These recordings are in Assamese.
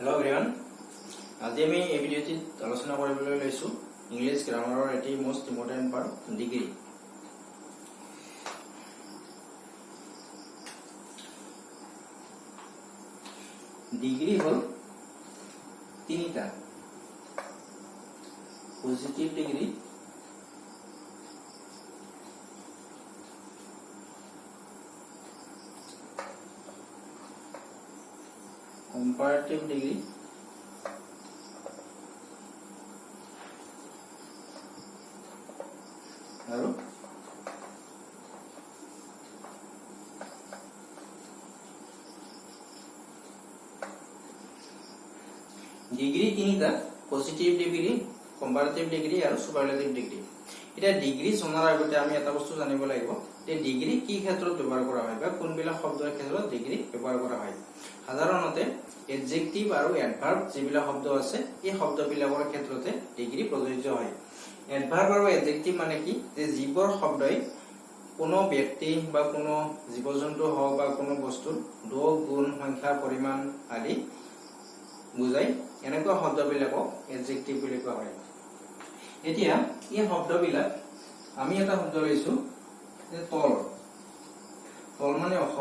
Hello everyone. আজি আমি এই ভিডিওটি আলোচনা কৰিবলৈ লৈছো ইংলিশ গ্ৰামাৰৰ এটি most important part degree. Degree হল তিনিটা পজিটিভ ডিগ্ৰী, comparative degree আৰু ডিগ্ৰী তিনিটা পজিটিভ ডিগ্ৰী, কম্পাৰেটিভ ডিগ্ৰী আৰু সুপাৰলেটিভ ডিগ্ৰী। এতিয়া ডিগ্ৰী জনাৰ আগতে আমি এটা বস্তু জানিব লাগিব যে ডিগ্ৰী কি ক্ষেত্ৰত ব্যৱহাৰ কৰা হয় বা কোনবিলাক শব্দৰ ক্ষেত্ৰত ডিগ্ৰী ব্যৱহাৰ কৰা হয়। সাধাৰণতে এডজেক্টিভ আৰু এডভাৰ্ব যিবিলাক শব্দ আছে এই শব্দবিলাকৰ ক্ষেত্ৰতে ডিগ্ৰী প্ৰযোজ্য হয়। এডভাৰ্ব আৰু এডজেক্টিভ মানে কি, যে যিবোৰ শব্দই কোনো ব্যক্তি বা কোনো জীৱ-জন্তু হওক বা কোনো বস্তুৰ দোষ, গুণ, সংখ্যা, পৰিমাণ আদি বুজাই, এনেকুৱা শব্দবিলাকক এডজেক্টিভ বুলি কোৱা হয়। এতিয়া এই শব্দবিলাক আমি এটা শব্দ লৈছো যে তল। তল মানে অস।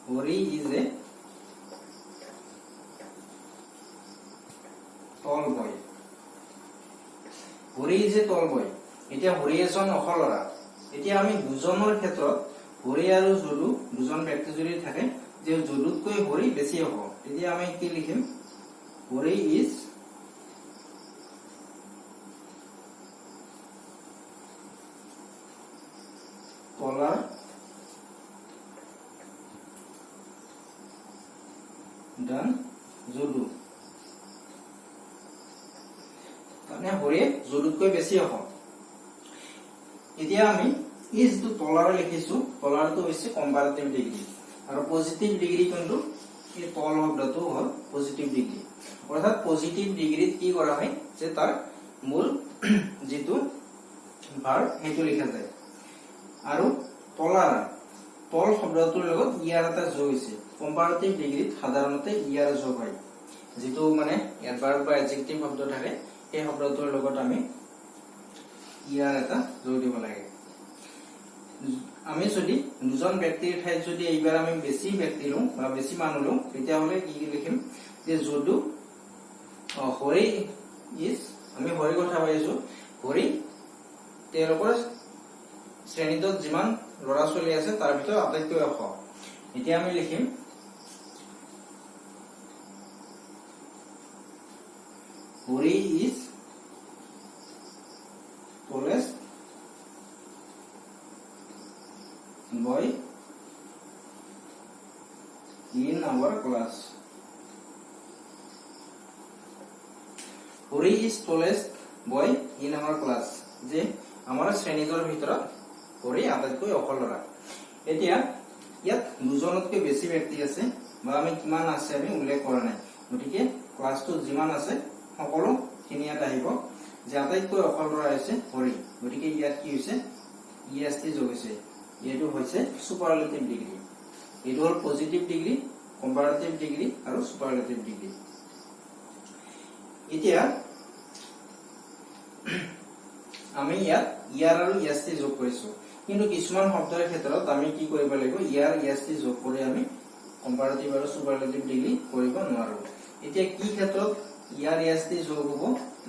Hari is a tall boy. Hari is a tall boy. এতিয়া হৰি এজন অস ল'ৰা। এতিয়া আমি দুজনৰ ক্ষেত্ৰত হৰি আৰু জলু দুজন ব্যক্তি যদি থাকে, যে জলুতকৈ হৰি বেছি হ'ব, তেতিয়া আমি কি লিখিম? Hari is taller than জলু। মানে হৰি জলুতকৈ বেছি হ'ব। এতিয়া আমি is টো তলাৰ লিখিছো, তলাৰটো হৈছে কম্পাৰেটিভ ডিগ্ৰী আৰু পজিটিভ ডিগ্ৰী কিন্তু এই তল শব্দটো হ'ল পজিটিভ ডিগ্ৰী। অৰ্থাৎ পজিটিভ ডিগ্ৰীত কি কৰা হয়, যে তাৰ মূল যিটো ভাৰ্ব সেইটো লিখা যায়। আৰু তলাৰ তল শব্দটোৰ লগত ইয়াৰ এটা যোগ হৈছে। কম্পাৰেটিভ ডিগ্ৰীত সাধাৰণতে ইয়াৰ যোগ হয়, যিটো মানে এডভাৰ্ব বা এডজেক্টিভ শব্দ থাকে সেই শব্দটোৰ লগত আমি ইয়াৰ এটা যোগ দিব লাগে। আমি যদি দুজন ব্যক্তিৰ ঠাইত যদি এইবাৰ আমি বেছি ব্যক্তি লওঁ বা বেছি মানুহ লওঁ, তেতিয়াহ'লে কি লিখিম? যে যদু হৰি ইজ, আমি হৰিৰ কথা কৈ আছো, হৰি তেওঁলোকৰ শ্ৰেণীটোত যিমান ল'ৰা ছোৱালী আছে তাৰ ভিতৰত আটাইতকৈ ওখ। এতিয়া আমি লিখিম Hari is tallest boy in our class. Hari is tallest boy in our class, যে আমাৰ শ্ৰেণীটোৰ ভিতৰত হৰি আটাইতকৈ ওখ ল'ৰা। এতিয়া ইয়াত দুজনতকৈ বেছি ব্যক্তি আছে বা আমি কিমান আছে আমি উল্লেখ কৰা নাই, গতিকে ক্লাছটোত যিমান আছে সকলোখিনি ইয়াত আহিব, যে আটাইতকৈ ওখ ল'ৰা হৈছে হৰি। গতিকে ইয়াত কি হৈছে? EST যোগ হৈছে। এইটো হৈছে সুপাৰলেটিভ ডিগ্ৰী। এইটো হ'ল পজিটিভ ডিগ্ৰী, কম্পাৰেটিভ ডিগ্ৰী আৰু সুপাৰলেটিভ ডিগ্ৰী। এতিয়া আমি ইয়াত ইয়াৰ আৰু EST যোগ কৰিছো, কিন্তু কিছুমান শব্দৰ ক্ষেত্ৰত আমি কি কৰিব লাগিব? ইয়াৰ EST যোগ কৰি আমি কম্পাৰেটিভ আৰু সুপাৰলেটিভ ডিগ্ৰী কৰিব নোৱাৰো। এতিয়া কি ক্ষেত্ৰত ইয়াৰ EST যোগ হ'ব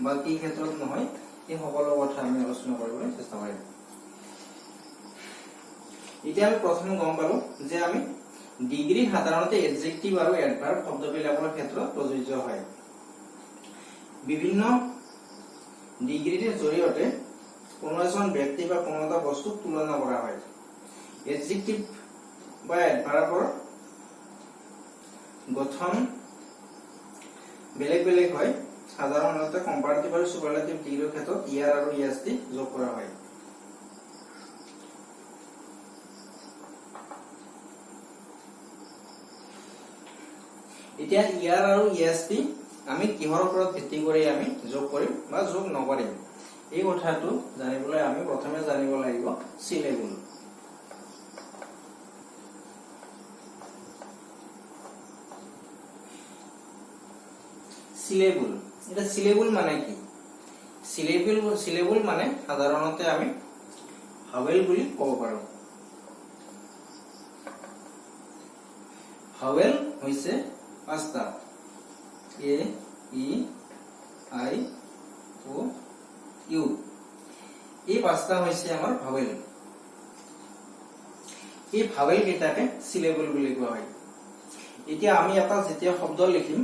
বা কি ক্ষেত্ৰত নহয়, এই সকলো কথা আমি আলোচনা কৰিবলৈ চেষ্টা কৰিম। এতিয়া আমি প্ৰথমে গম পালো যে আমি ডিগ্ৰী সাধাৰণতে এডজেক্টিভ আৰু এডভাৰ্ব শব্দবিলাকৰ ক্ষেত্ৰত প্ৰযোজ্য হয়। বিভিন্ন ডিগ্ৰীৰ জৰিয়তে কোনো এজন ব্যক্তি বা কোনো এটা বস্তুক তুলনা কৰা হয়। এডজেক্টিভ বা এডভাৰ্বৰ গঠন বেলেগ বেলেগ হয়। সাধাৰণতে কম্পাৰেটিভ আৰু সুপাৰলেটিভ ডিগ্ৰীৰ ক্ষেত্ৰত ইয়াৰ আৰু EST যোগ কৰা হয়। এতিয়া ইয়াৰ আৰু EST আমি কিহৰ ওপৰত ভিত্তি কৰি আমি যোগ কৰিম বা যোগ নকৰিম, এই কথাটো জানিবলৈ আমি প্ৰথমে জানিব লাগিব সিলেবল। সিলেবল। এটা সিলেবল মানে কি? সিলেবল মানে সাধাৰণতে আমি ভাৱেল বুলি ক'ব পাৰো। ভাৱেল হৈছে পাঁচটা, এ ই আই ও ইউ। এই পাঁচটা হৈছে আমাৰ ভাৱেল। এই ভাৱেল কেইটাকে সিলেবল বুলি কোৱা হয়। এতিয়া আমি এটা যেতিয়া শব্দ লিখিম,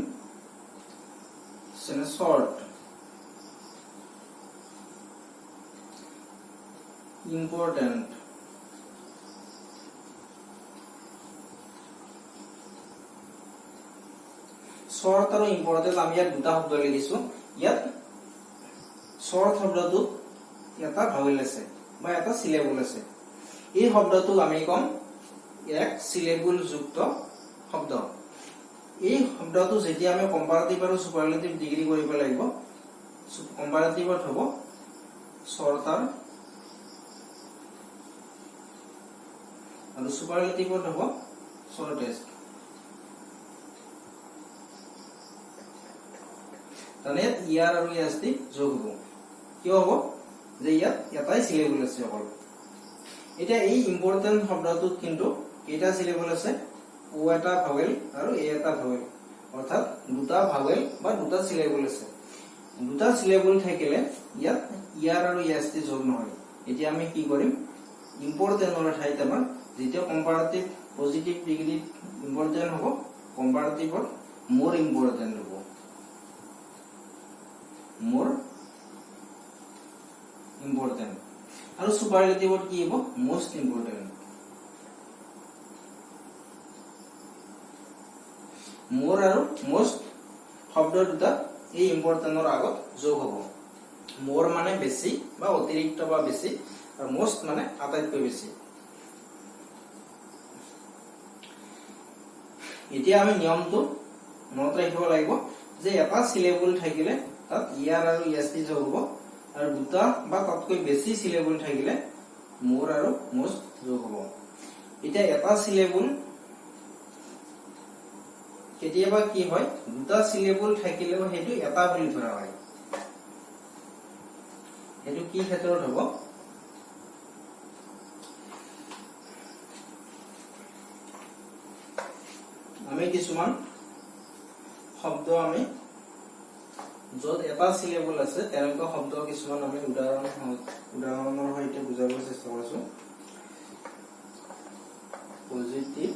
শৰ্ট, ইম্পৰ্টেন্ট, শৰ্ট আৰু ইম্পৰ্টেন্ট আমি ইয়াত দুটা শব্দ লিখিছো। ইয়াত শৰ্ট শব্দটোত এটা ভাৱেল আছে বা এটা সিলেবল আছে। এই শব্দটো আমি কম এক সিলেবল যুক্ত শব্দ। এই শব্দটো যেতিয়া আমি কম্পাৰেটিভ আৰু সুপাৰলেটিভ ডিগ্ৰী কৰিব লাগিব, কম্পাৰেটিভত হ'ব শৰ্টাৰ আৰু সুপাৰলেটিভত হ'ব শৰ্টেষ্ট। মানে ইয়াৰ আৰু ইয়াস্তি যোগ হ'ব। কিয় হ'ব? যে ইয়াত এটাই সিলেবল আছে অকল। এতিয়া এই ইম্পৰ্টেন্ট শব্দটোত কিন্তু কেইটা সিলেবল আছে? ও এটা ভাৱেল আৰু এ এটা ভাৱেল, অৰ্থাৎ দুটা ভাৱেল বা দুটা সিলেবল আছে। দুটা সিলেবল থাকিলে ইয়াত ইয়াৰ আৰু ইয়াস্তি যোগ নহয়। এতিয়া আমি কি কৰিম? ইম্পৰ্টেন্টৰ ঠাইত আমাৰ যেতিয়া কম্পাৰেটিভ পজিটিভ ডিগ্ৰী ইম্পৰ্টেন্ট হ'ব, কম্পাৰেটিভত মোৰ ইম্পৰ্টেন্ট হ'ব, মোৰ ইম্পৰ্টেন্ট। আৰু সুপাৰলেটিভত কি হ'ব? Most important. মোৰ আৰু মোষ্ট শব্দ দুটা এই ইম্পৰ্টেন্টৰ আগত যোগ হ'ব। মোৰ মানে বেছি বা অতিৰিক্ত বা বেছি, আৰু মোষ্ট মানে আটাইতকৈ বেছি। এতিয়া আমি নিয়মটো মনত ৰাখিব লাগিব যে এটা সিলেবল থাকিলে তাত ইয়াৰ আৰু ইয়াস্তি যোগ হ'ব, আৰু দুটা বা তাতকৈ বেছি সিলেবল থাকিলে মোৰ আৰু মোষ্ট যোগ হ'ব। এতিয়া এটা সিলেবল কেতিয়াবা কি হয়, দুটা সিলেবল থাকিলেও সেইটো এটা বুলি ধৰা হয়। সেইটো কি ক্ষেত্ৰত হ'ব? আমি কিছুমান শব্দ আমি য'ত এটা সিলেবল আছে তেনেকুৱা শব্দ কিছুমান আমি উদাহৰণৰ সৈতে বুজাব চেষ্টা কৰিছো। Positive,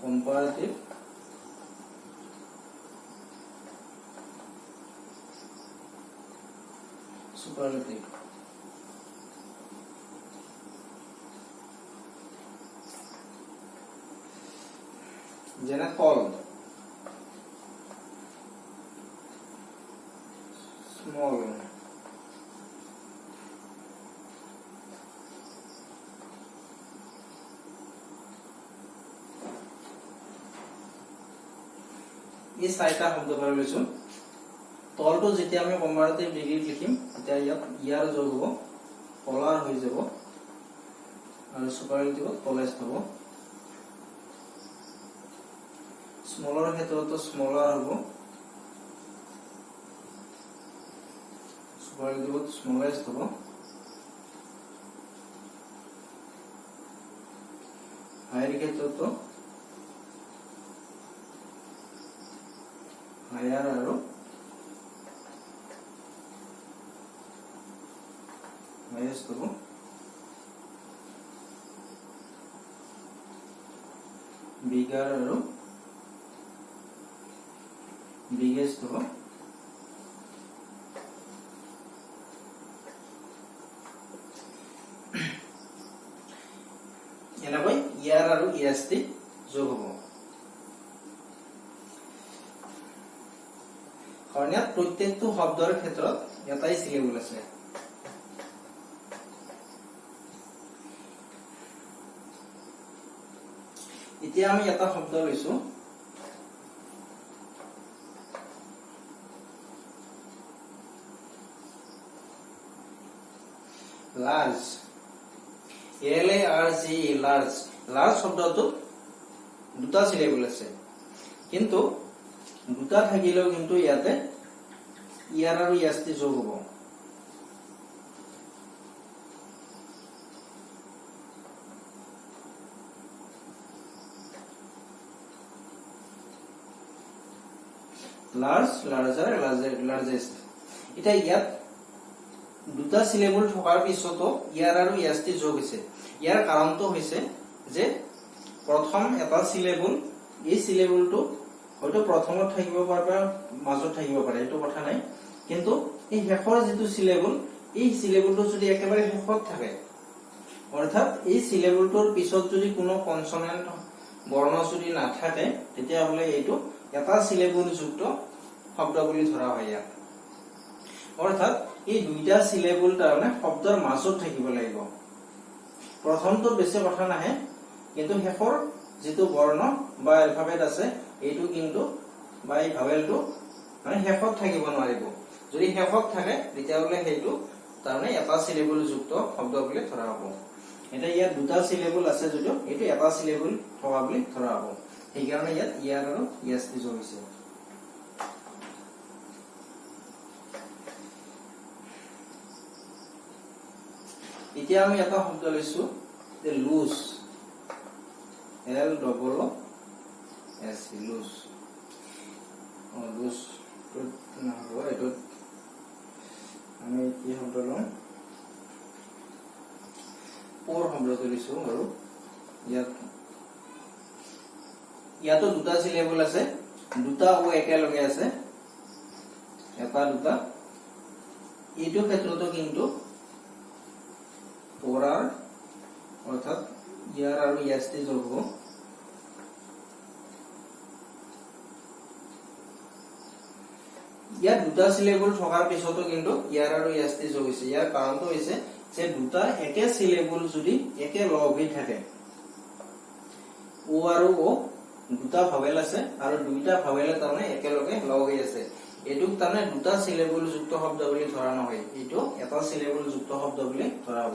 comparative, superlative. যেনে তল, স্মল, এই চাৰিটা শব্দ ধৰি লৈছো। তলটো যেতিয়া আমি কম্পাৰেটিভ ডিগ্ৰীত লিখিম তেতিয়া ইয়াত ইয়াৰ যোগ হ'ব, পলাৰ হৈ যাব, আৰু সুপাৰলেটিভত পলেষ্ট হ'ব। স্মলৰ ক্ষেত্ৰতো স্মলাৰ হ'ব, সুপাৰলেটিভত স্মলেষ্ট হ'ব। হাইৰ ক্ষেত্ৰতো হায়াৰ আৰু হাইয়েষ্ট হ'ব। বিগাৰ আৰু বিগেষ্ট হ'ব। এনেকৈ ইয়াৰ আৰু ইয়াস্তি যোগ হ'ব। কাৰণ ইয়াত প্ৰত্যেকটো শব্দৰ ক্ষেত্ৰত এটাই সিলেবল আছে। এতিয়া আমি এটা শব্দ লৈছো, লাৰ্জ, LARGE, লাৰ্জ। লাৰ্জ শব্দটো দুটা সিলেবল আছে। কিন্তু দুটা থাকিলেও কিন্তু ইয়াতে ইয়াৰ আৰু ইয়াস্তি যোগ হ'ব লাৰ্জ লাৰ্জাৰ লাৰ্জেষ্ট এটা ইয়াত দুটা সিলেবল থকাৰ পিছতো ইয়াৰ আৰু ইয়াস্তি যোগ হৈছে ইয়াৰ কাৰণটো হৈছে যে প্ৰথম এটা সিলেবল এই সিলেবলটো হয়তো প্ৰথমত থাকিব পাৰে বা মাজত থাকিব পাৰে এটো কথা নাই কিন্তু এই শেষৰ যেটো সিলেবল এই সিলেবলটো যদি একেবাৰে শেষত থাকে অৰ্থাৎ এই সিলেবলটোৰ পিছত যদি কোনো কনসনেন্ট বৰ্ণ যদি নাথাকে তেতিয়া হলে এইটো এটা সিলেবল যুক্ত শব্দ বুলি ধৰা হয় ইয়াক অৰ্থাৎ এই দুইটা সিলেবল তাৰমানে শব্দৰ মাজত থাকিব লাগিব প্ৰথমটো বেছি কথা নাহে কিন্তু শেষৰ যেটো বৰ্ণ বা এলফাবেট আছে এইটো কিন্তু বা এই ভাৱেলটো মানে শেষত থাকিব নোৱাৰিব যদি শেষত থাকে তেতিয়া হলে সেইটো তাৰমানে এটা সিলেবল যুক্ত শব্দ বুলি ধৰা হ'ব এটা ইয়াত দুটা সিলেবল আছে যদিও এইটো এটা সিলেবল থকা বুলি ধৰা হ'ব এই কাৰণে ইয়াত ইয়াৰ আৰু ইয়াস্তি যোগ হৈছে এতিয়া আমি এটা শব্দ লৈছো যে লুজ এল ডবল এস লুজ লুজ না হ'ব এটো আমি কি শব্দ লম পৰ শব্দটো লৈছো আৰু ইয়াতো দুটা সিলেবল আছে দুটা ও একেলগে আছে এটা দুটা এইটো ক্ষেত্ৰতো কিন্তু পৰাৰ অৰ্থাৎ ইয়াৰ আৰু ইয়াস্তি যোগ হ'ব ইয়াৰ দুটা সিলেবল থকাৰ পিছতো কিন্তু ইয়াৰ আৰু ইয়াস্তি যোগ হৈছে ইয়াৰ কাৰণটো হৈছে যে দুটা একে সিলেবল যদি একে লগ হৈ থাকে ও আৰু ও দুটা ভাৱেল আছে আৰু দুইটা ভাৱেলে তাৰমানে একেলগে লগ হৈ আছে এটুক তাৰমানে দুটা সিলেবল যুক্ত শব্দ বুলি ধৰা নহয় এটো এটা সিলেবল যুক্ত শব্দ বুলি ধৰা হ'ব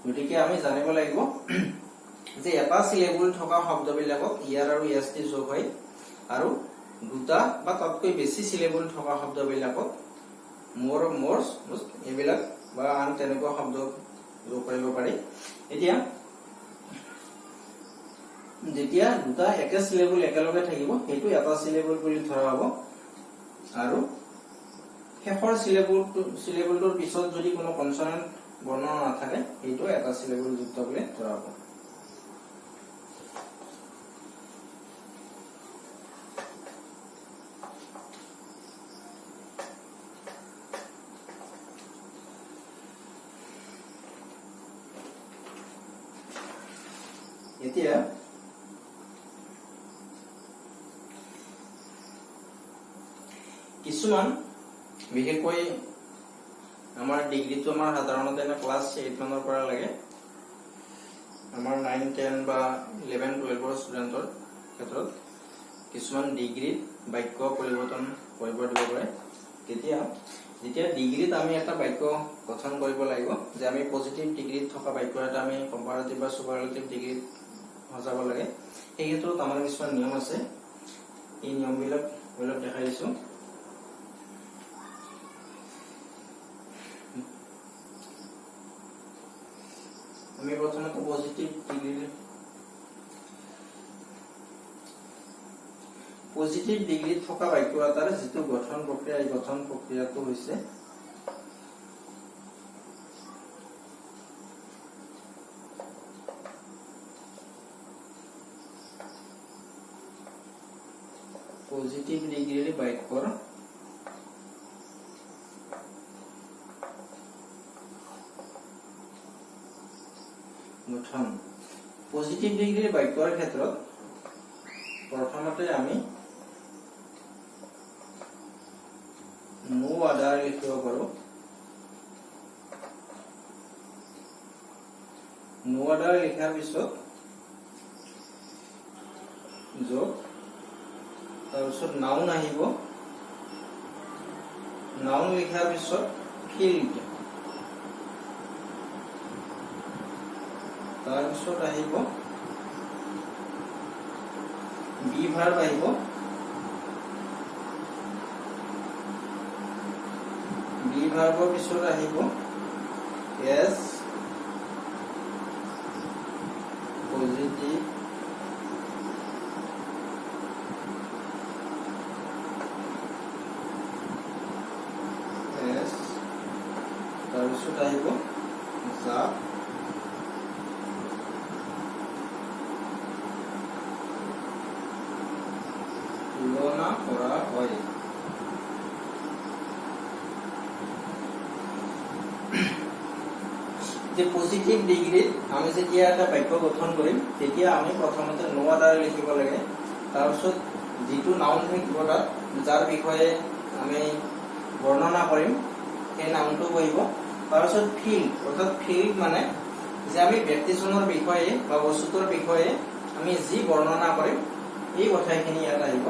গতিকে আমি জানিব লাগিব যে এটা সিলেবল থকা শব্দবিলাকক ইয়াৰ আৰু ইয়াস্তি যোগ হয় আৰু দুটা বা তাতকৈ বেছি সিলেবল থকা শব্দবিলাকক মোৰ মোৰস এবিলাক বা আন তেনেকুৱা শব্দ যোগ কৰিব পাৰি এতিয়া যেতিয়া দুটা একে সিলেবল একেলগে থাকিব সেইটো এটা সিলেবল বুলি ধৰা হ'ব আৰু শেষৰ সিলেবলটোৰ পিছত যদি কোনো কনসনেন্ট বৰ্ণ নাথাকে এইটো এটা সিলেবল যুক্ত বুলি ধৰা হ'ব এতিয়া কিছুমান বিশেষকৈ আমাৰ ডিগ্ৰীটো আমাৰ সাধাৰণতে ক্লাস 8 মানৰ পৰা লাগে আমাৰ 9 10 বা 11 12 ৰ ষ্টুডেন্টৰ ক্ষেত্ৰত কিছুমান ডিগ্ৰীত বাক্য পৰিৱৰ্তন কৰিব দিব পাৰে যেতিয়া ডিগ্ৰীত আমি এটা বাক্য গঠন কৰিব লাগিব যে আমি পজিটিভ ডিগ্ৰীত থকা বাক্য এটা আমি কম্পাৰেটিভ বা সুপাৰলেটিভ ডিগ্ৰীত সজাব লাগে এই ক্ষেত্ৰত আমাৰ কিছুমান নিয়ম আছে এই নিয়মবিলাক অলপ দেখাই দিছো আমি প্ৰথমে পজিটিভ ডিগ্ৰীত থকা বাক্য এটাৰ যেটো গঠন প্ৰক্ৰিয়া এই গঠন প্ৰক্ৰিয়াটো হৈছে পজিটিভ ডিগ্ৰীৰ বাক্যৰ গঠন পজিটিভ ডিগ্ৰীৰ বাক্যৰ ক্ষেত্ৰত প্ৰথমতে আমি নো আদাৰ লিখিব পাৰো নো আদাৰ লিখাৰ পিছত যোগ তাৰপিছত নাউন আহিব নাউন লিখাৰ পিছত ফিল্ড তাৰপিছত আহিব বি ভাৰ্ব আহিব ভাৰ্বৰ পিছত আহিব এছ পজিটিভ এছ তাৰপিছত আহিব যাক তুলনা কৰা হয়। যে পজিটিভ ডিগ্ৰীত আমি যেতিয়া এটা বাক্য গঠন কৰিম তেতিয়া আমি প্ৰথমতে নো আদাৰে লিখিব লাগে। তাৰপিছত যিটো নাউন থাকিব তাত যাৰ বিষয়ে আমি বৰ্ণনা কৰিম সেই নাউনটো বহিব। তাৰপিছত ফিল্ড অৰ্থাৎ ফিল্ড মানে যে আমি ব্যক্তিজনৰ বিষয়ে বা বস্তুটোৰ বিষয়ে আমি যি বৰ্ণনা কৰিম এই কথাখিনি ইয়াত আহিব।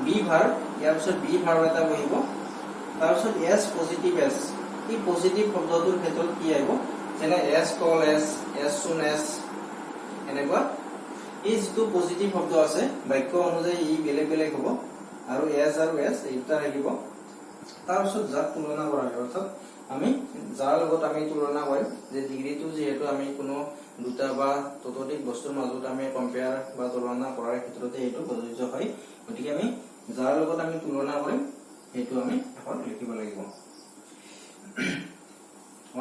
বি ভাৰ্ব ইয়াৰ পিছত বি ভাৰ্ব এটা বহিব। তাৰপিছত এছ পজিটিভ এছ এই পজিটিভ শব্দটোৰ ক্ষেত্ৰত কি আহিব যেনে এছ টল এছ এছ চুন এছ এনেকুৱা এই যিটো পজিটিভ শব্দ আছে বাক্য অনুযায়ী ই বেলেগ বেলেগ হ'ব আৰু এছ এইটা থাকিব। তাৰপিছত যাক তুলনা কৰা হয় অৰ্থাৎ আমি যাৰ লগত আমি তুলনা কৰিম যে ডিগ্ৰীটো যিহেতু আমি কোনো দুটা বা ততোধিক বস্তুৰ মাজত আমি কম্পেয়াৰ বা তুলনা কৰাৰ ক্ষেত্ৰতে এইটো প্ৰযোজ্য হয়। গতিকে আমি যাৰ লগত আমি তুলনা কৰিম সেইটো আমি এখন লিখিব লাগিব।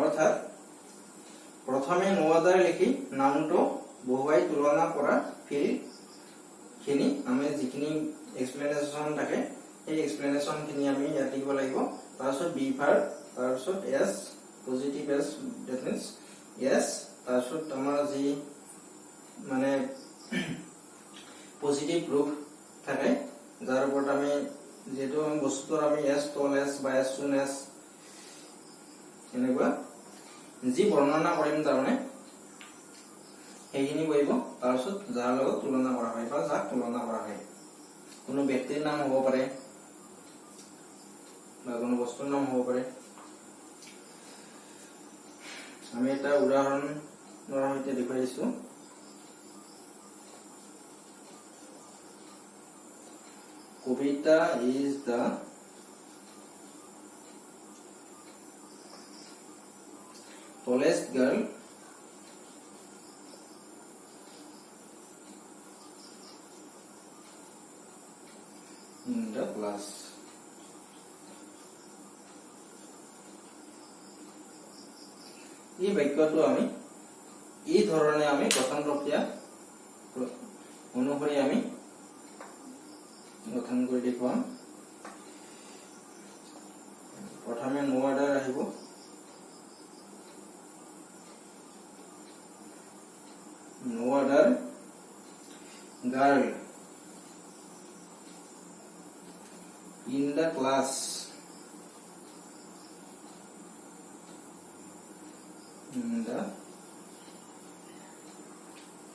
অৰ্থাৎ প্ৰথমে নো আদাৰ লিখি নাউনটো বহুৱাই তুলনা কৰা ফিল্ড খিনি আমি যিখিনি এক্সপ্লেনেশ্যন থাকে এই এক্সপ্লেনেশ্যন খিনি আমি ইয়াত লিখিব লাগিব। তাৰপিছত বি ভাৰ্ব তাৰপিছত as positive S that means S তাৰপিছত আমাৰ যি মানে পজিটিভ ৰূপ থাকে যাৰ ওপৰত আমি যেটো বস্তুৰ আমি এছ টল এছ বা এছ চুন এছ এনেকুৱা যি বৰ্ণনা কৰিম তাৰমানে সেইখিনি বহিব। তাৰপিছত যাৰ লগত তুলনা কৰা হয় বা যাক তুলনা কৰা হয় কোনো ব্যক্তিৰ নাম হ'ব পাৰে বা কোনো বস্তুৰ নাম হ'ব পাৰে। আমি এটা উদাহৰণৰ সৈতে দেখুৱাইছো। Kabita is the tallest girl in the class. এই বাক্যটো আমি এই ধৰণে আমি গঠন প্ৰক্ৰিয়া অনুসৰি আমি গঠন কৰি দেখুৱাম। প্ৰথমে নো আদাৰ আহিব। No other girl in the class. In the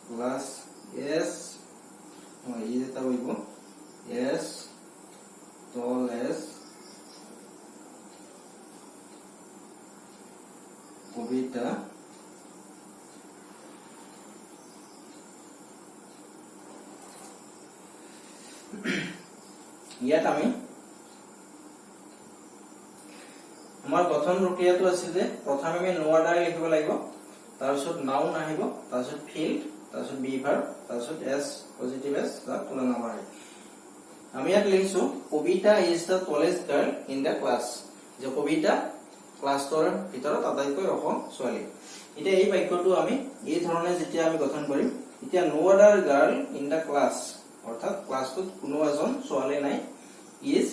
class yes is eta hoibo yes tall as কবিতা ইয়াত আমি আমাৰ গঠন প্ৰক্ৰিয়াটো আছিল যে প্ৰথমে আমি নো আদাৰ লিখিব লাগিব। তাৰপিছত নাউন আহিব তাৰপিছত ফিল্ড তাৰপিছত বি ভাৰ্ব তাৰপিছত এছ পজিটিভ এছ যাক তুলনা কৰা হয়। আমি ইয়াত লিখিছো Kabita is the tallest girl in the class যে কবিতা ক্লাছৰ ভিতৰত আটাইতকৈ ওখ ছোৱালী। এতিয়া এই বাক্যটো আমি এই ধৰণে যেতিয়া আমি গঠন কৰিম এতিয়া নো আদাৰ গাৰ্ল ইন দ্য ক্লাছ অৰ্থাৎ ক্লাছটোত কোনো এজন ছোৱালী নাই। ইজ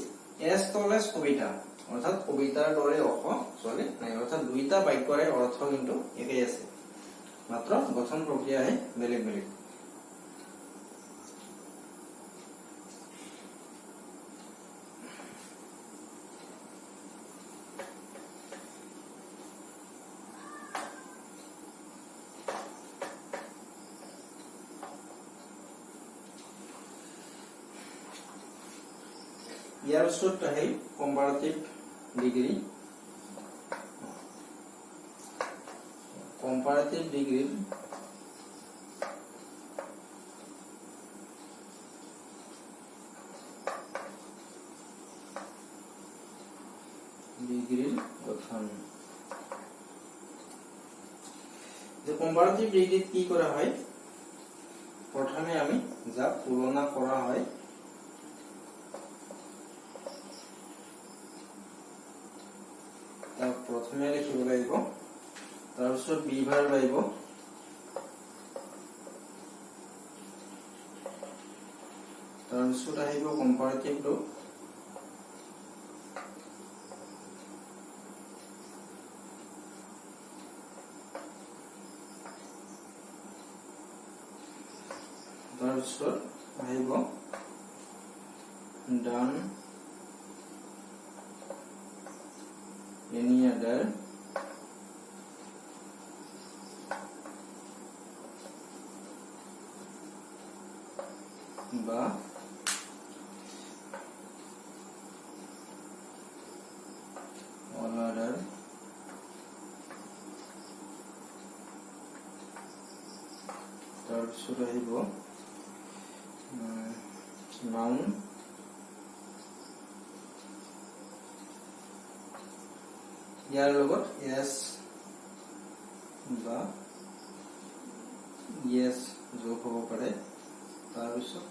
এছ টলেষ্ট কবিতা অৰ্থাৎ কবিতাৰ দৰে ওখ ছোৱালী নাই। অৰ্থাৎ দুইটা বাক্যৰে অৰ্থ কিন্তু একেই আছে মাত্ৰ গঠন প্ৰক্ৰিয়াহে বেলেগ বেলেগ। ইয়াৰ পিছত আহে কম্পাৰেটিভ ডিগ্ৰী। কম্পাৰেটিভ ডিগ্ৰীৰ গঠন গঠন যে কম্পাৰেটিভ ডিগ্ৰিত কি কৰা হয় প্ৰথমে আমি যা তুলনা কৰা হয় তা প্ৰথমে লিখিব লাগিব তাৰপিছত বিভাৰ লাগিব তাৰপিছত আহিব কম্পাৰেটিভ টো তাৰপিছত আহিব done any other বা all other তাৰপিছত আহিব noun ইয়াৰ লগত yes বা yes যোগ হ'ব পাৰে তাৰপিছত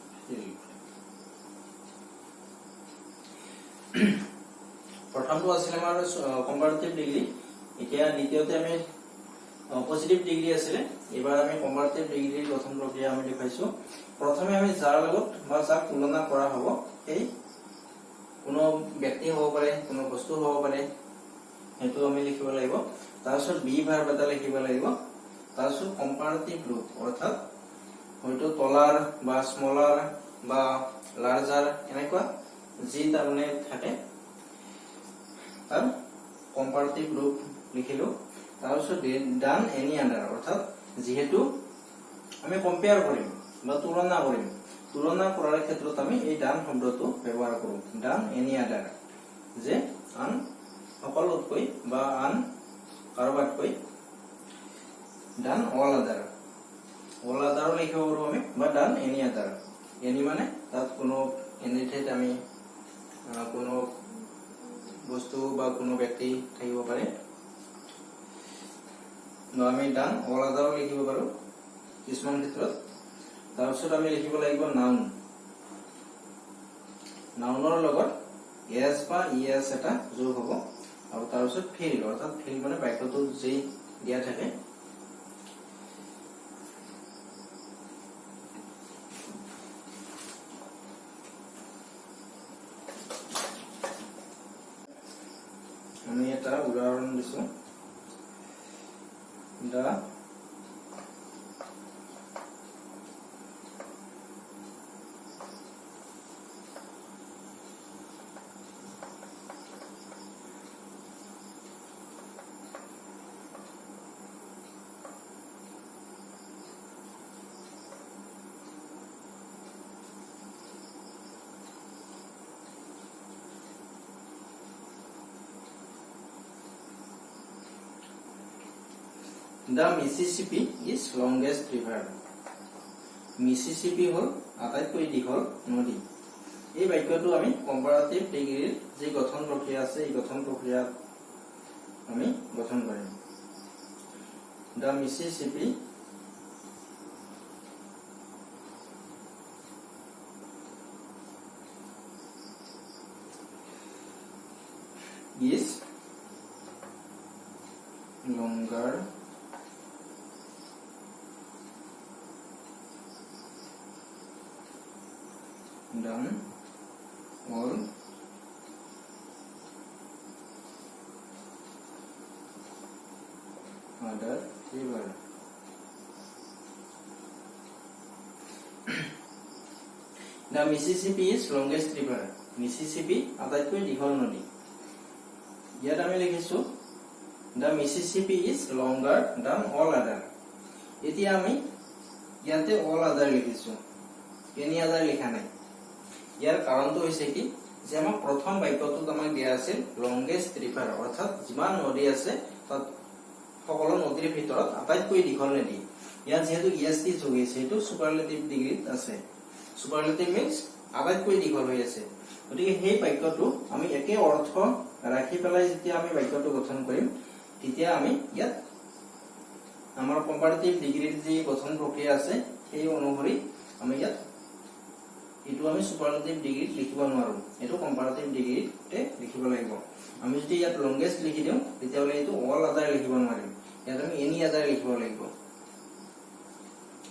প্ৰথমটো আছিল আমাৰ কম্পাৰেটিভ ডিগ্ৰী এতিয়া দ্বিতীয়তে আমি পজিটিভ ডিগ্ৰী আছিল এবাৰ আমি কম্পাৰেটিভ ডিগ্ৰীৰ গঠন প্ৰক্ৰিয়া আমি দেখাইছো প্ৰথমে আমি যাৰ লগত বা যাক তুলনা কৰা হ'ব এই কোনো ব্যক্তি হ'ব পাৰে কোনো বস্তু হ'ব পাৰে হেতু আমি লিখিব লাগিব তাৰপিছত বি ভাৰ্ব এটা লিখিব লাগিব তাৰপিছত কম্পাৰেটিভ গ্ৰুপ অৰ্থাৎ হয়তো তলাৰ বা স্মলাৰ বা লাৰ্জাৰ এনেকুৱা যি তাৰমানে থাকে তাৰ কম্পাৰেটিভ গ্ৰুপ লিখিলো তাৰপিছত ডান এনি আন্ডাৰ অৰ্থাৎ যেহেতু আমি কম্পেয়াৰ কৰিম বা তুলনা কৰিম তুলনা কৰাৰ ক্ষেত্ৰত আমি এই ডান শব্দটো ব্যৱহাৰ কৰো ডান এনি আন্ডাৰ যে আন সকলোতকৈ বা আন কাৰোবাতকৈ ডান অল আদাৰ লিখিব পাৰো আমি বা ডান এনি আদাৰ এনি মানে তাত কোনো এনি ঠাইত আমি কোনো বস্তু বা কোনো ব্যক্তি থাকিব পাৰে আমি ডান অল আদাৰ লিখিব পাৰো কিছুমান ক্ষেত্ৰত তাৰপিছত আমি লিখিব লাগিব নাউন নাউনৰ লগত yes বা yes এটা যোগ হ'ব আৰু তাৰপিছত ফিল অৰ্থাৎ ফিল মানে বাক্যটো যি দিয়া থাকে আমি এটা উদাহৰণ দিছো the Mississippi is longest river. Mississippi হল আটাইতকৈ দীঘল নদী এই বাক্যটো আমি কম্পারেটিভ ডিগ্ৰীৰ যে গঠন প্ৰক্ৰিয়া আছে এই গঠন প্ৰক্ৰিয়া আমি গঠন কৰিম The Mississippi is longer than all other river. The Mississippi is longest river. Mississippi আটাইতকৈ দীঘল নদী ইয়াত আমি লিখিছো The Mississippi is longer than all other. এতিয়া আমি ইয়াতে all other লিখিছো any other লিখা নাই ইয়াৰ কাৰণটো হৈছে কি যে আমাৰ প্ৰথম বাক্যটোত আমাক দিয়া আছে লংগেষ্ট ৰিভাৰ অৰ্থাৎ যিমান নদী আছে তাত সকলো নদীৰ ভিতৰত আটাইতকৈ দীঘল নদী ইয়াত যেহেতু ইএসটি যোগ হৈছে সেইটো সুপাৰলেটিভ ডিগ্ৰীত আছে সুপাৰলেটিভ মিন্স আটাইতকৈ দীঘল হৈ আছে গতিকে সেই বাক্যটো আমি একে অৰ্থ ৰাখি পেলাই যেতিয়া আমি বাক্যটো গঠন কৰিম তেতিয়া আমি ইয়াত আমাৰ কম্পাৰেটিভ ডিগ্ৰীৰ যি গঠন প্ৰক্ৰিয়া আছে সেই অনুসৰি আমি ইয়াত এটো আমি সুপাৰলেটিভ ডিগ্ৰীত লিখিব নোৱাৰো এটো কম্পাৰেটিভ ডিগ্ৰীতে লিখিব লাগিব আমি যদি ইয়াত লংগেষ্ট লিখি দিও তেতিয়াহলে এটো অল আদাৰ লিখিব নোৱাৰিম ইয়াত আমি এনি আদাৰ লিখিব লাগিব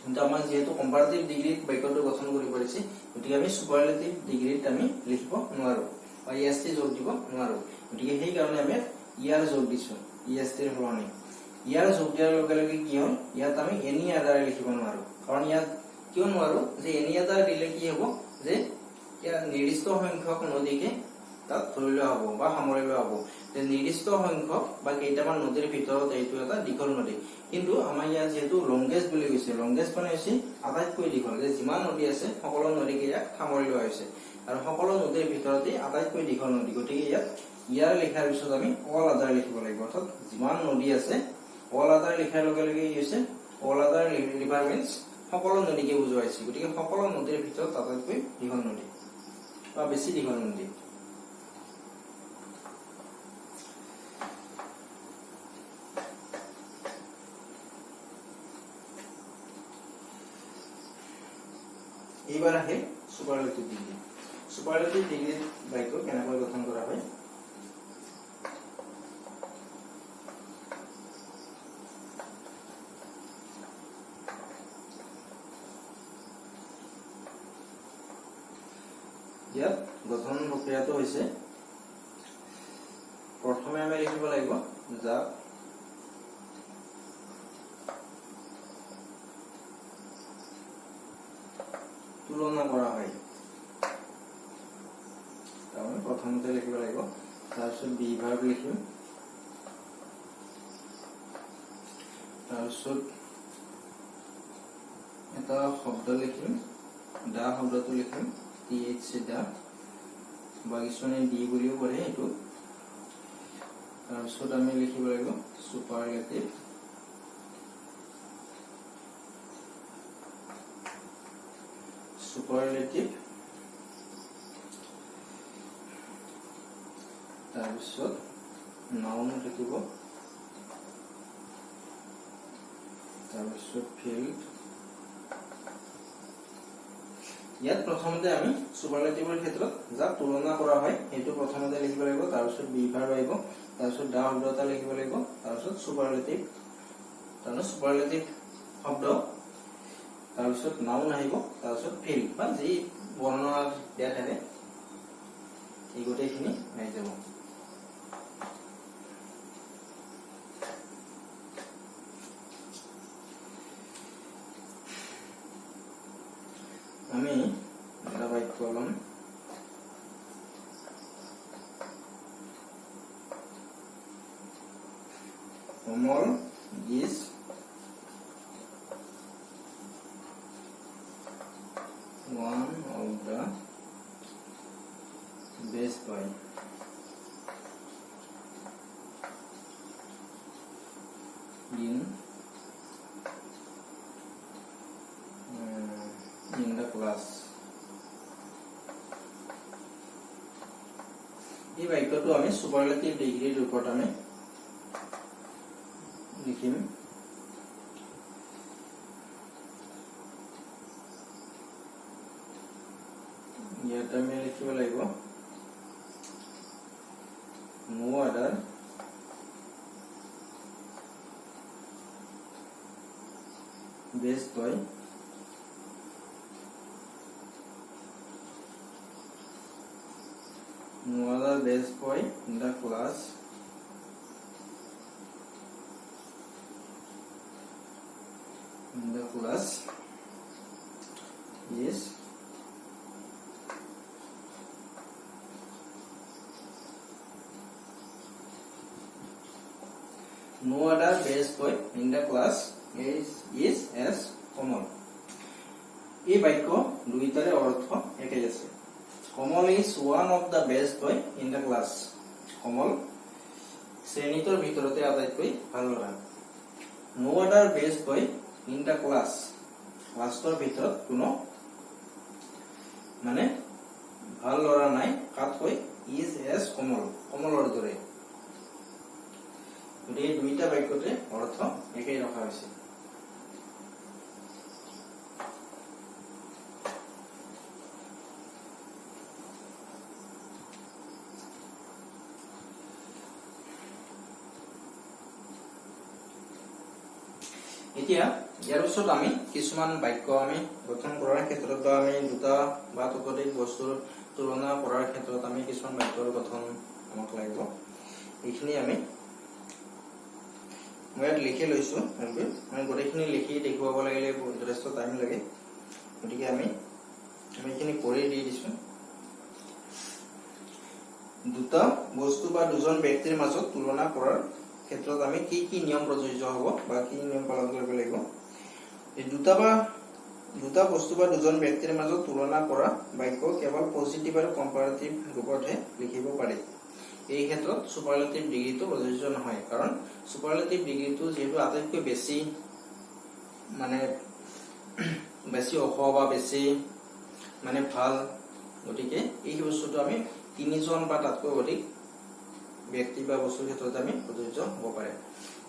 কিন্তু আমাৰ যেহেতু কম্পাৰেটিভ ডিগ্ৰীত বাক্যটো গঠন কৰিব পাৰিছে গতিকে আমি সুপাৰলেটিভ ডিগ্ৰীত আমি লিখিব নোৱাৰো বা ইএসটি যোগ দিব নোৱাৰো গতিকে সেই কাৰণে আমি ইয়াৰ যোগ দিছো ইএসটিৰ সলনি ইয়াৰ যোগ দিয়াৰ লগে লগে কি হ'ল ইয়াত আমি এনি আদাৰ লিখিব নোৱাৰো কাৰণ ইয়াত কিয় নোৱাৰো যে এনি আদাৰ দিলে কি হ'ব যে ইয়াৰ নিৰ্দিষ্ট সংখ্যক নদীকে তাত ধৰি লোৱা হ'ব বা সামৰি লোৱা হ'ব যে নিৰ্দিষ্ট সংখ্যক বা কেইটামান নদীৰ ভিতৰত এইটো এটা দীঘল নদী কিন্তু আমাৰ ইয়াত যেহেতু লংগেষ্ট বুলি কৈছে লংগেষ্ট মানে হৈছে আটাইতকৈ দীঘল যে যিমান নদী আছে সকলো নদীকে ইয়াক সামৰি লোৱা হৈছে আৰু সকলো নদীৰ ভিতৰতে আটাইতকৈ দীঘল নদী গতিকে ইয়াত ইয়াৰ লিখাৰ পিছত আমি অল আদাৰ লিখিব লাগিব অৰ্থাৎ যিমান নদী আছে অল আদাৰ লিখাৰ লগে লগে কি হৈছে অল আদাৰ ৰিভাৰ মিন্স সকলো নদীকে বুজাইছে গতিকে সকলো নদীৰ ভিতৰত আটাইতকৈ দীঘল নদী বা বেছি দীঘল নদী এইবাৰ আহে সুপাৰলেটিভ ডিগ্ৰী সুপাৰলেটিভ ডিগ্ৰীৰ বাক্য কেনেকৈ গঠন কৰা হয় ইয়াত গঠন প্ৰক্ৰিয়াটো হৈছে প্ৰথমে আমি লিখিব লাগিব যাক তুলনা কৰা হয় তাৰমানে প্ৰথমতে লিখিব লাগিব তাৰপিছত বি ভাৰ্ব লিখিম তাৰপিছত এটা শব্দ লিখিম দা শব্দটো লিখিম th দা বা কিছুমানে ডি বুলিও পঢ়ে এইটো তাৰপিছত আমি লিখিব লাগিব সুপাৰলেটিভ সুপাৰলেটিভ তাৰপিছত নাউন থাকিব তাৰপিছত ফিল্ড ইয়াত প্ৰথমতে আমি সুপাৰলেটিভৰ ক্ষেত্ৰত যাক তুলনা কৰা হয় সেইটো প্ৰথমতে লিখিব লাগিব তাৰপিছত বি ভাৰ্ব আহিব তাৰপিছত দা শব্দটা লিখিব লাগিব তাৰপিছত সুপাৰলেটিভ তাৰপিছত সুপাৰলেটিভ শব্দ তাৰপিছত নাউন আহিব তাৰপিছত ফিল্ড বা যি বৰ্ণনা দিয়া থাকে এই গোটেইখিনি আহি যাব আমি এটা বাক্য লম Kamal is one of the best boy in the class এই বাক্যটো আমি সুপাৰলেটিভ ডিগ্ৰীৰ ৰূপত আমি লিখিম ইয়াত আমি লিখিব লাগিব no other best boy no other best boy in the class is no other best boy in the class is as Komal. এই বাক্য দুইটাৰে অৰ্থ একেই আছে Komal is one of the best boy in the class. Komal শ্ৰেণীটোৰ ভিতৰতে আটাইতকৈ ভাল ল'ৰা no other best boy in the class. ক্লাছৰ ভিতৰত কোনো মানে ভাল ল'ৰা নাই কাতকৈ ইজ এজ কমল, কমলৰ দৰে। গতিকে দুইটা বাক্যতে অৰ্থ একেই ৰখা হৈছে। এতিয়া ইয়াৰ পিছত আমি কিছুমান বাক্য আমি গঠন কৰাৰ ক্ষেত্ৰত বা আমি দুটা বা ততোধিক বস্তুৰ তুলনা কৰাৰ ক্ষেত্ৰত আমি কিছুমান বাক্যৰ গঠন আমাক লাগিব। এইখিনি আমি মই ইয়াত লিখি লৈছো, মানে গোটেইখিনি লিখি দেখুৱাব লাগিলে যথেষ্ট টাইম লাগে। গতিকে আমি এইখিনি কৰি দি দিছো। দুটা বস্তু বা দুজন ব্যক্তিৰ মাজত তুলনা কৰাৰ ক্ষেত্ৰত আমি কি কি নিয়ম প্ৰযোজ্য হ'ব বা কি নিয়ম পালন কৰিব লাগিব। এই দুটা বস্তু বা দুজন ব্যক্তিৰ মাজত তুলনা কৰা বাক্য কেৱল পজিটিভ আৰু কম্পাৰেটিভ ৰূপতহে লিখিব পাৰি। এই ক্ষেত্ৰত সুপাৰলেটিভ ডিগ্ৰীটো প্ৰযোজ্য নহয়, কাৰণ সুপাৰলেটিভ ডিগ্ৰীটো যিহেতু আটাইতকৈ বেছি মানে বেছি অস বা বেছি মানে ভাল, গতিকে এই বস্তুটো আমি তিনিজন বা তাতকৈ অধিক ব্যক্তি বা বস্তুৰ ক্ষেত্ৰত আমি প্ৰযোজ্য হ'ব পাৰে।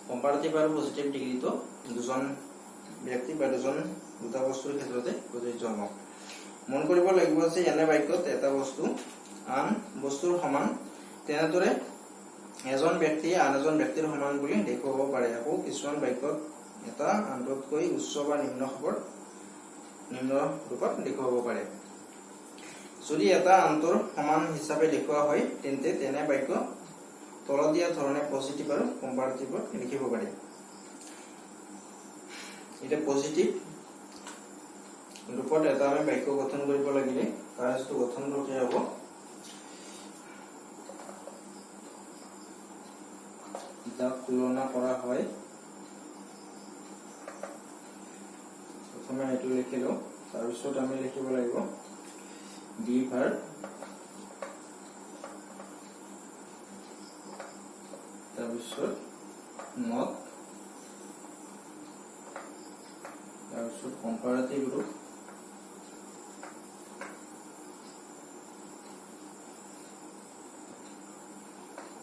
কম্পাৰেটিভ আৰু পজিটিভ ডিগ্ৰীটো দুজন ব্যক্তি বা দুটা বস্তুৰ ক্ষেত্ৰতে প্ৰযোজ্য হ'ব। মন কৰিব লাগিব যে এনে বাক্যত এটা বস্তু আন বস্তুৰ সমান, তেনেদৰে এজন ব্যক্তিয়ে আন এজন ব্যক্তিৰ সমান বুলি দেখুৱাব পাৰে। আকৌ কিছুমান বাক্যত এটা আনটোতকৈ উচ্চ বা নিম্ন ৰূপত দেখুৱাব পাৰে। যদি এটা আনটোৰ সমান হিচাপে দেখুওৱা হয় তেন্তে তেনে বাক্য তলত দিয়া ধৰণে পজিটিভ আৰু কম্পাৰেটিভত লিখিব পাৰি। এতিয়া পজিটিভ ৰূপত এটা আমি বাক্য গঠন কৰিব লাগিলে তাৰ যিটো গঠন প্ৰক্ৰিয়া হ'ব, যাক তুলনা কৰা হয়, প্ৰথমে এইটো লিখিলো, তাৰপিছত আমি লিখিব লাগিব বি ভাৰ্ব, তাৰপিছত নট, তাৰপিছত কম্পাৰেটিভ ৰূপ,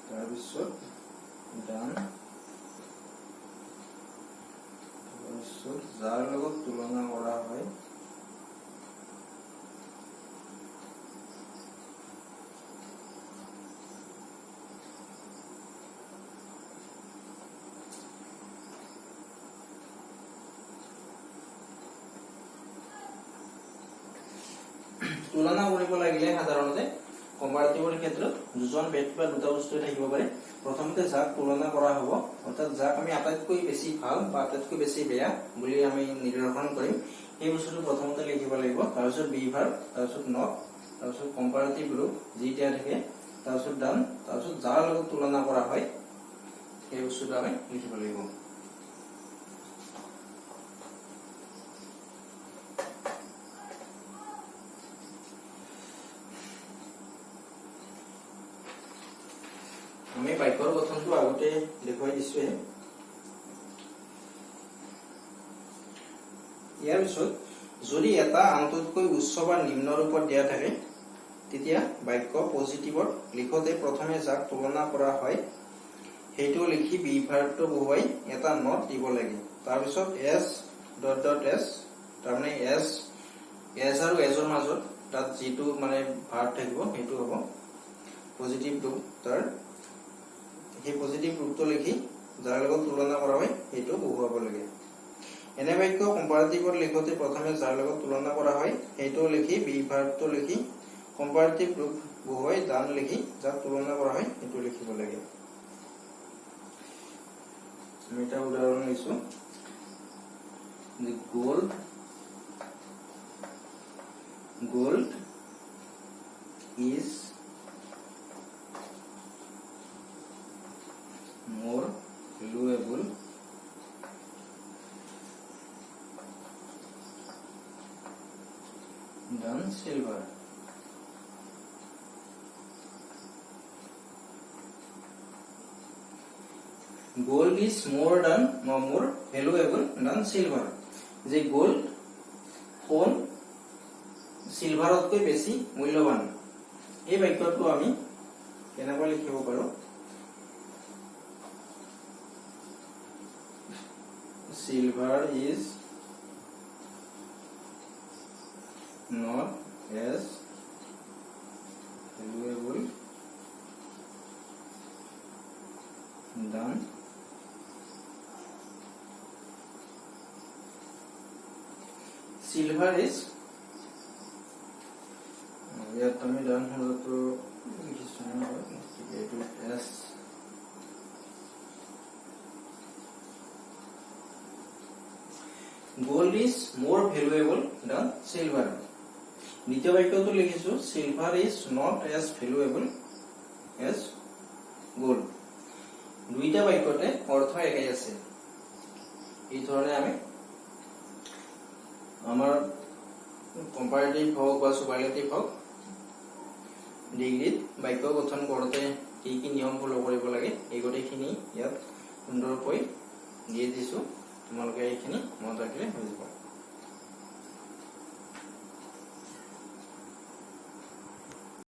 তাৰপিছত ডান, তাৰপিছত যাৰ লগত তুলনা কৰা হয়, তুলনা কৰিব লাগিলে সাধাৰণতে কম্পাৰেটিভৰ ক্ষেত্ৰত দুজন ব্যক্তি বা দুটা বস্তু থাকিব পাৰে। প্ৰথমতে যাক তুলনা কৰা হ'ব, অৰ্থাৎ যাক আমি আটাইতকৈ বেছি ভাল বা আটাইতকৈ বেছি বেয়া বুলি আমি নিৰ্ধাৰণ কৰিম, সেই বস্তুটো প্ৰথমতে লিখিব লাগিব। তাৰপিছত বি ভাৰ্ব, তাৰপিছত নট, তাৰপিছত কম্পাৰেটিভ ৰূপ যি দিয়া থাকে, তাৰপিছত ডান, তাৰপিছত যাৰ লগত তুলনা কৰা হয় সেই বস্তুটো আমি লিখিব লাগিব। আমি বাক্যৰ গঠনটো আগতে দেখুৱাই দিছোৱে। ইয়াৰ পিছত যদি এটা আনটোতকৈ উচ্চ বা নিম্ন ৰূপত দিয়া থাকে তেতিয়া বাক্য পজিটিভত লিখোতে প্ৰথমে যাক তুলনা কৰা হয় সেইটো লিখি বি ভাৰ্বটো বহুৱাই এটা নট দিব লাগে। তাৰপিছত এছ ডট ডট এছ, তাৰমানে এছ আৰু এজৰ মাজত তাত যিটো মানে ভাৰ্ব থাকিব সেইটো হ'ব পজিটিভ ৰূপ। তাৰ সেই পজিটিভ ৰূপটো লিখি যাৰ লগত তুলনা কৰা হয় সেইটো বহুৱাব লাগে। এনে বাক্য কম্পাৰেটিভত লিখোতে প্ৰথমে যাৰ লগত তুলনা কৰা হয় সেইটো লিখি বি ভাৰ্বটো লিখি কম্পাৰেটিভ ৰূপ বহুৱাই ডান লিখি যাক তুলনা কৰা হয় সেইটো লিখিব লাগে। আমি এটা উদাহৰণ লৈছো, gold is more valuable than silver. Gold is more valuable than silver. যে গোল্ড সোণ সিলভাৰতকৈ বেছি মূল্যৱান। এই বাক্যটো আমি কেনেকৈ লিখিব পাৰো silver is not as valuable than silver is ইয়াত আমি ডান হলটো লিখিছো এইটো এস gold is more valuable than silver দ্বিতীয় বাক্যটো লিখিছো silver is not as valuable as gold দুইটা বাক্যতে অর্থ একই আছে এই ধৰণে আমি আমাৰ কম্পাৰেটিভ হোক বা সুপাৰলেটিভ হোক ডিগ্ৰীত বাক্য গঠন কৰোঁতে কি কি নিয়ম ফলো কৰিব লাগে এই গোটেইখিনি ইয়াত সুন্দৰকৈ দিয়ে দিছো তোমালোকে এইখিনি মনত ৰাখিলে হৈ যাব